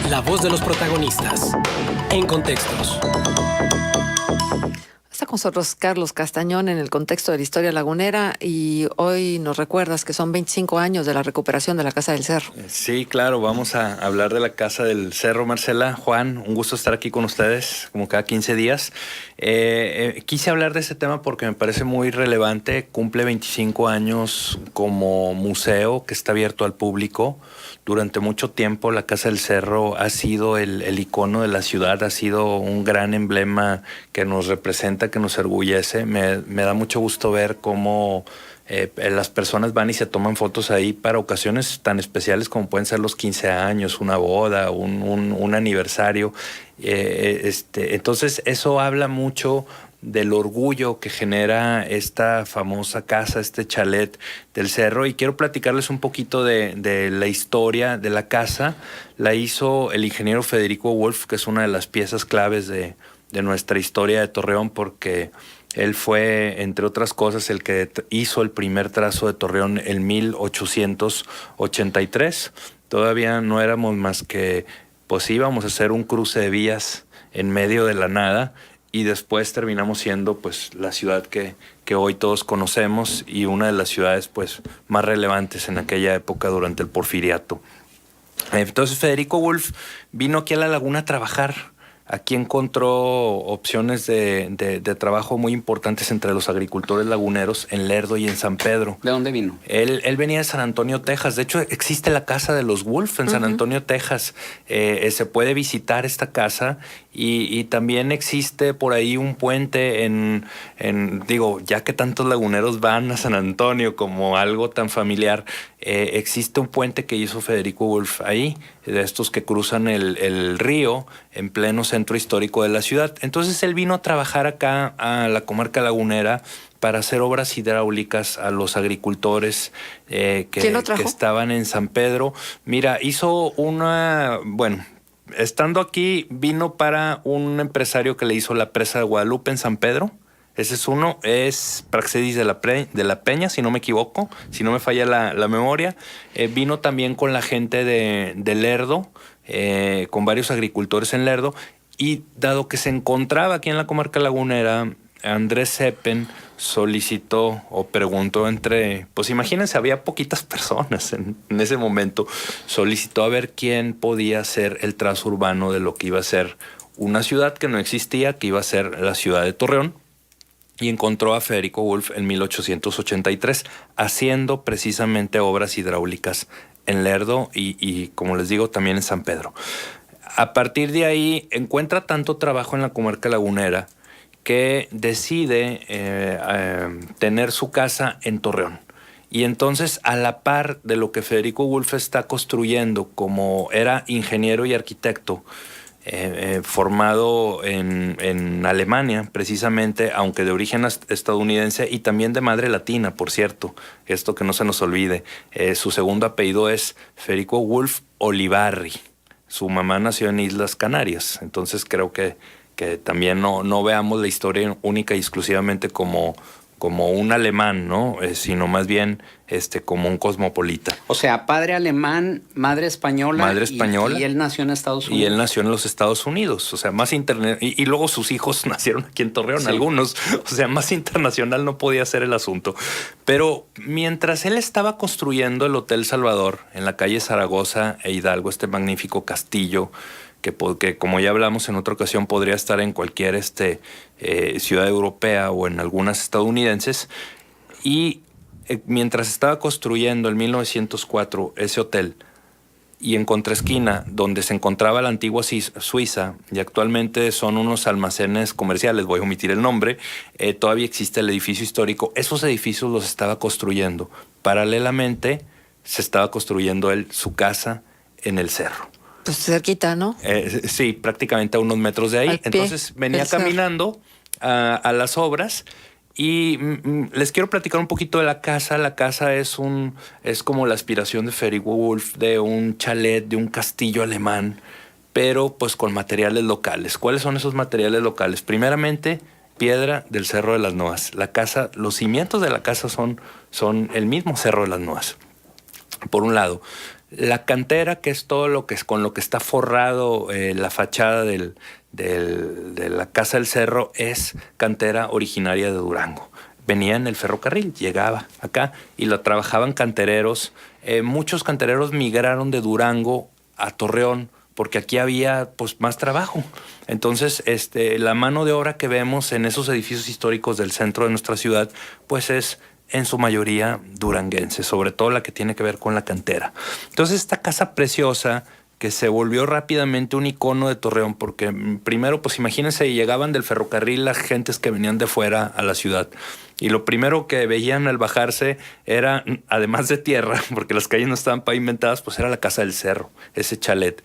La voz de los protagonistas. En Contextos. Está con nosotros Carlos Castañón en el contexto de la historia lagunera y hoy nos recuerdas que son 25 años de la recuperación de la Casa del Cerro. Sí, claro, vamos a hablar de la Casa del Cerro, Marcela. Juan, un gusto estar aquí con ustedes, como cada 15 días. Quise hablar de este tema porque me parece muy relevante. Cumple 25 años como museo que está abierto al público. Durante mucho tiempo la Casa del Cerro ha sido el icono de la ciudad, ha sido un gran emblema que nos representa, que nos orgullece. Me da mucho gusto ver cómo las personas van y se toman fotos ahí para ocasiones tan especiales como pueden ser los 15 años, una boda, un aniversario. Entonces eso habla mucho del orgullo que genera esta famosa casa, este chalet del Cerro, y quiero platicarles un poquito de la historia de la casa. La hizo el ingeniero Federico Wolf, que es una de las piezas claves de nuestra historia de Torreón, porque él fue, entre otras cosas, el que hizo el primer trazo de Torreón en 1883. Todavía no éramos más que, pues íbamos a hacer un cruce de vías en medio de la nada, y después terminamos siendo pues la ciudad que hoy todos conocemos y una de las ciudades pues más relevantes en aquella época durante el Porfiriato. Entonces Federico Wolf vino aquí a la laguna a trabajar. Aquí encontró opciones de trabajo muy importantes entre los agricultores laguneros en Lerdo y en San Pedro. ¿De dónde vino? Él venía de San Antonio, Texas. De hecho, existe la casa de los Wolf en San Antonio, Texas. Se puede visitar esta casa y también existe por ahí un puente digo, ya que tantos laguneros van a San Antonio como algo tan familiar, existe un puente que hizo Federico Wolf ahí, de estos que cruzan el río en pleno centro histórico de la ciudad. Entonces él vino a trabajar acá a la comarca lagunera para hacer obras hidráulicas a los agricultores que estaban en San Pedro. Mira, hizo estando aquí, vino para un empresario que le hizo la presa de Guadalupe en San Pedro. Ese es uno, es Praxedis de la Peña, si no me equivoco, si no me falla la memoria. Vino también con la gente de Lerdo, con varios agricultores en Lerdo, y dado que se encontraba aquí en la comarca lagunera, Andrés Seppen solicitó o preguntó pues imagínense, había poquitas personas en ese momento, solicitó a ver quién podía hacer el trazo urbano de lo que iba a ser una ciudad que no existía, que iba a ser la ciudad de Torreón. Y encontró a Federico Wolf en 1883 haciendo precisamente obras hidráulicas en Lerdo y como les digo, también en San Pedro. A partir de ahí encuentra tanto trabajo en la comarca lagunera que decide tener su casa en Torreón. Y entonces, a la par de lo que Federico Wolf está construyendo, como era ingeniero y arquitecto, formado en Alemania, precisamente, aunque de origen estadounidense y también de madre latina, por cierto, esto que no se nos olvide. Su segundo apellido es Federico Wolf Olivarri. Su mamá nació en Islas Canarias, entonces creo que también no veamos la historia única y exclusivamente como un alemán, ¿no? Sino más bien como un cosmopolita. O sea, padre alemán, madre española. Madre española. Y él nació en Estados Unidos. Y él nació en los Estados Unidos. O sea, más y luego sus hijos nacieron aquí en Torreón, sí. Algunos. O sea, más internacional no podía ser el asunto. Pero mientras él estaba construyendo el Hotel Salvador en la calle Zaragoza e Hidalgo, este magnífico castillo, que como ya hablamos en otra ocasión podría estar en cualquier ciudad europea o en algunas estadounidenses, y mientras estaba construyendo en 1904 ese hotel, y en contraesquina donde se encontraba la antigua Suiza, y actualmente son unos almacenes comerciales, voy a omitir el nombre, todavía existe el edificio histórico. Esos edificios los estaba construyendo. Paralelamente se estaba construyendo su casa en el cerro. Pues cerquita, ¿no? Sí, prácticamente a unos metros de ahí. Entonces venía caminando a las obras y les quiero platicar un poquito de la casa. La casa es como la aspiración de Federico Wolf de un chalet, de un castillo alemán, pero pues con materiales locales. ¿Cuáles son esos materiales locales? Primeramente, piedra del Cerro de las Noas. La casa, los cimientos de la casa son el mismo Cerro de las Noas. Por un lado. La cantera, que es todo lo que es con lo que está forrado la fachada de la Casa del Cerro, es cantera originaria de Durango. Venía en el ferrocarril, llegaba acá y lo trabajaban cantereros. Muchos cantereros migraron de Durango a Torreón porque aquí había pues más trabajo. Entonces, la mano de obra que vemos en esos edificios históricos del centro de nuestra ciudad, pues es en su mayoría duranguense, sobre todo la que tiene que ver con la cantera. Entonces, esta casa preciosa que se volvió rápidamente un icono de Torreón, porque primero, pues imagínense, llegaban del ferrocarril las gentes que venían de fuera a la ciudad. Y lo primero que veían al bajarse era, además de tierra, porque las calles no estaban pavimentadas, pues era la Casa del Cerro, ese chalet.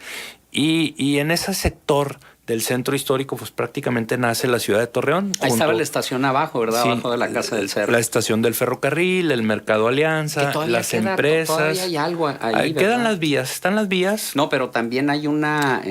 Y en ese sector del centro histórico, pues prácticamente nace la ciudad de Torreón. Ahí estaba la estación abajo, ¿verdad? Sí, abajo de la Casa del Cerro. La estación del ferrocarril, el Mercado Alianza, las empresas. Todavía hay algo ahí, quedan las vías, están las vías. No, pero también hay una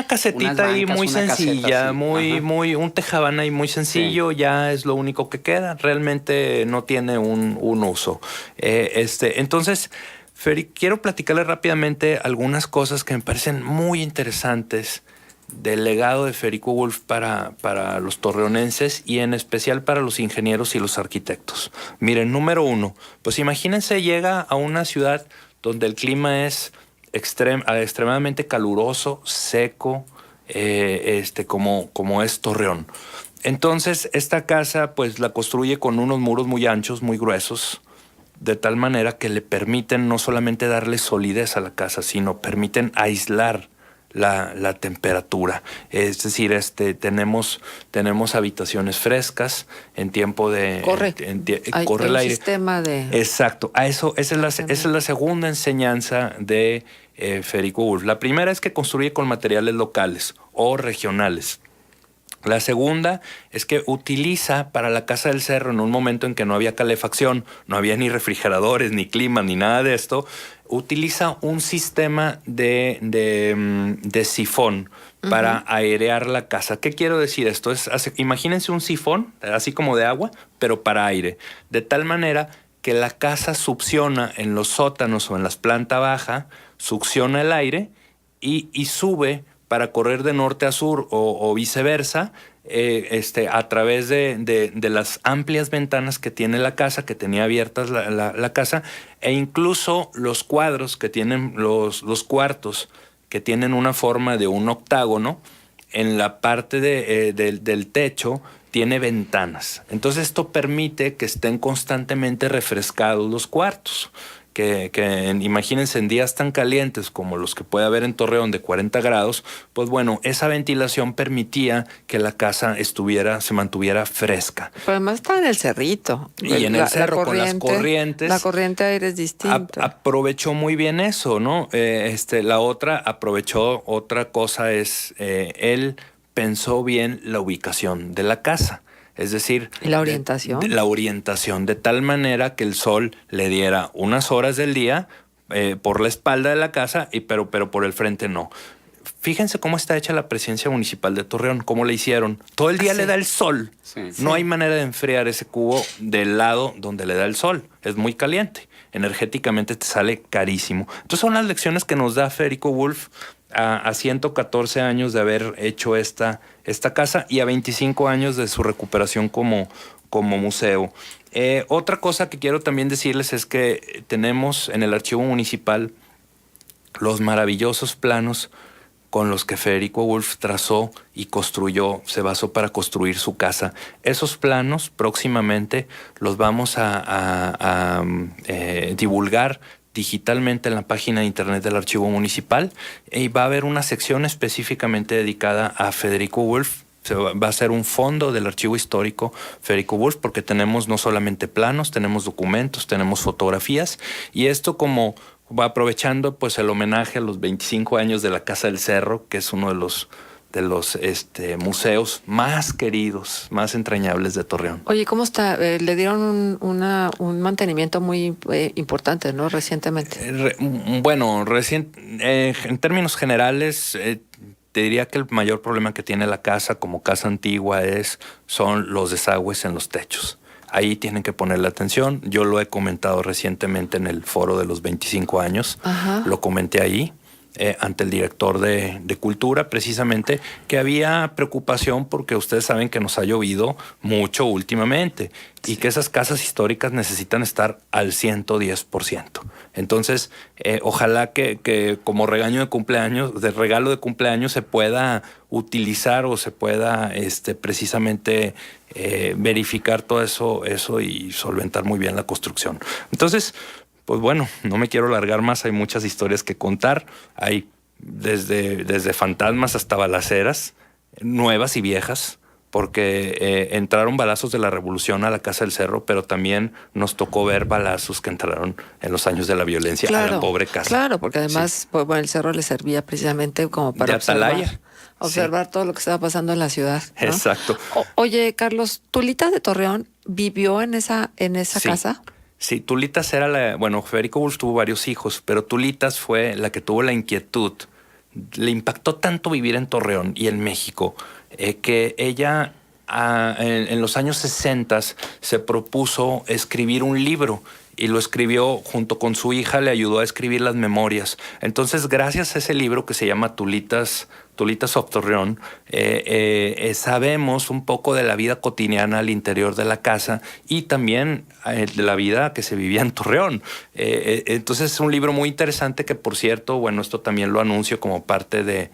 casetita ahí muy sencilla, caseta, sí. un tejabán ahí muy sencillo, sí. Ya es lo único que queda. Realmente no tiene un uso. Entonces, Feri, quiero platicarle rápidamente algunas cosas que me parecen muy interesantes del legado de Federico Wolf para los torreonenses y en especial para los ingenieros y los arquitectos. Miren, número uno, pues imagínense, llega a una ciudad donde el clima es extremadamente caluroso, seco, como es Torreón. Entonces, esta casa pues la construye con unos muros muy anchos, muy gruesos, de tal manera que le permiten no solamente darle solidez a la casa, sino permiten aislar la temperatura. Es decir, tenemos habitaciones frescas en tiempo de... Corre el aire. Sistema de... Exacto. Esa es la segunda enseñanza de Federico Wolf. La primera es que construye con materiales locales o regionales. La segunda es que utiliza para la Casa del Cerro, en un momento en que no había calefacción, no había ni refrigeradores, ni clima, ni nada de esto, utiliza un sistema de sifón para airear la casa. ¿Qué quiero decir esto? Imagínense un sifón, así como de agua, pero para aire. De tal manera que la casa succiona en los sótanos o en las plantas bajas, succiona el aire y sube para correr de norte a sur o viceversa, a través de las amplias ventanas que tiene la casa, que tenía abiertas la casa, e incluso los cuadros que tienen, los cuartos que tienen una forma de un octágono, en la parte del techo tiene ventanas. Entonces esto permite que estén constantemente refrescados los cuartos. Que imagínense, en días tan calientes como los que puede haber en Torreón de 40 grados, pues bueno, esa ventilación permitía que la casa se mantuviera fresca. Pero además está en el cerrito. Y en el cerro, con las corrientes. La corriente de aire es distinta. Aprovechó muy bien eso, ¿no? La otra aprovechó otra cosa, él pensó bien la ubicación de la casa. Es decir, ¿la orientación? La orientación, de tal manera que el sol le diera unas horas del día por la espalda de la casa, pero por el frente no. Fíjense cómo está hecha la presidencia municipal de Torreón, cómo le hicieron. Todo el día le da el sol. Sí. No hay manera de enfriar ese cubo del lado donde le da el sol. Es muy caliente. Energéticamente te sale carísimo. Entonces son las lecciones que nos da Federico Wolf a 114 años de haber hecho esta casa y a 25 años de su recuperación como museo. Otra cosa que quiero también decirles es que tenemos en el archivo municipal los maravillosos planos con los que Federico Wolf trazó y se basó para construir su casa. Esos planos próximamente los vamos a divulgar digitalmente en la página de internet del Archivo Municipal, y va a haber una sección específicamente dedicada a Federico Wolf. Va a ser un fondo del Archivo Histórico Federico Wolf, porque tenemos no solamente planos, tenemos documentos, tenemos fotografías, y esto como va aprovechando pues el homenaje a los 25 años de la Casa del Cerro, que es uno de los museos más queridos, más entrañables de Torreón. Oye, ¿cómo está? Le dieron un mantenimiento muy importante, ¿no? Recientemente. En términos generales, te diría que el mayor problema que tiene la casa como casa antigua son los desagües en los techos. ahí tienen que ponerle atención. Yo lo he comentado recientemente en el foro de los 25 años, lo comenté ahí. Ante el director de Cultura, precisamente, que había preocupación porque ustedes saben que nos ha llovido mucho últimamente y que esas casas históricas necesitan estar al 110%. Entonces, ojalá que como regalo de cumpleaños se pueda utilizar o se pueda precisamente verificar todo eso y solventar muy bien la construcción. Entonces, pues bueno, no me quiero alargar más, hay muchas historias que contar, hay desde fantasmas hasta balaceras, nuevas y viejas, porque entraron balazos de la Revolución a la Casa del Cerro, pero también nos tocó ver balazos que entraron en los años de la violencia a la pobre casa. Claro, porque además pues, bueno, el cerro le servía precisamente como para observar todo lo que estaba pasando en la ciudad, ¿no? Exacto. Oye, Carlos, ¿Tulitas de Torreón vivió en esa casa? Sí, Tulitas era Federico Bulls tuvo varios hijos, pero Tulitas fue la que tuvo la inquietud. Le impactó tanto vivir en Torreón y en México que ella en los años 60 se propuso escribir un libro y lo escribió junto con su hija, le ayudó a escribir las memorias. Entonces, gracias a ese libro que se llama Tulitas of Torreón, sabemos un poco de la vida cotidiana al interior de la casa y también de la vida que se vivía en Torreón. Entonces es un libro muy interesante que, por cierto, bueno, esto también lo anuncio como parte de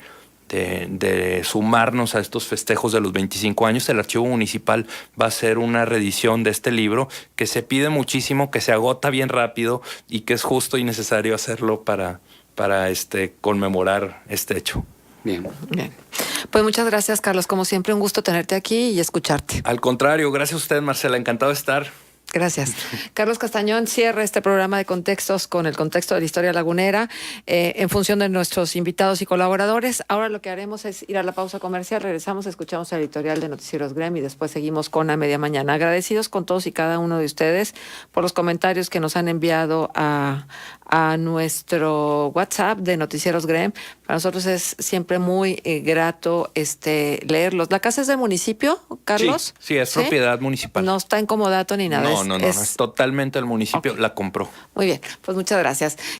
sumarnos a estos festejos de los 25 años. El Archivo Municipal va a hacer una reedición de este libro que se pide muchísimo, que se agota bien rápido y que es justo y necesario hacerlo para conmemorar este hecho. Bien. Pues muchas gracias, Carlos. Como siempre, un gusto tenerte aquí y escucharte. Al contrario, gracias a usted, Marcela. Encantado de estar. Gracias. Carlos Castañón cierra este programa de contextos con el contexto de la historia lagunera en función de nuestros invitados y colaboradores. Ahora lo que haremos es ir a la pausa comercial. Regresamos, escuchamos el editorial de Noticieros GREM y después seguimos con A Media Mañana. Agradecidos con todos y cada uno de ustedes por los comentarios que nos han enviado a nuestro WhatsApp de Noticieros GREM. Para nosotros es siempre muy grato leerlos. ¿La casa es del municipio, Carlos? Sí, es propiedad municipal. No está en comodato ni nada. No, es totalmente el municipio, la compró. Muy bien, pues muchas gracias.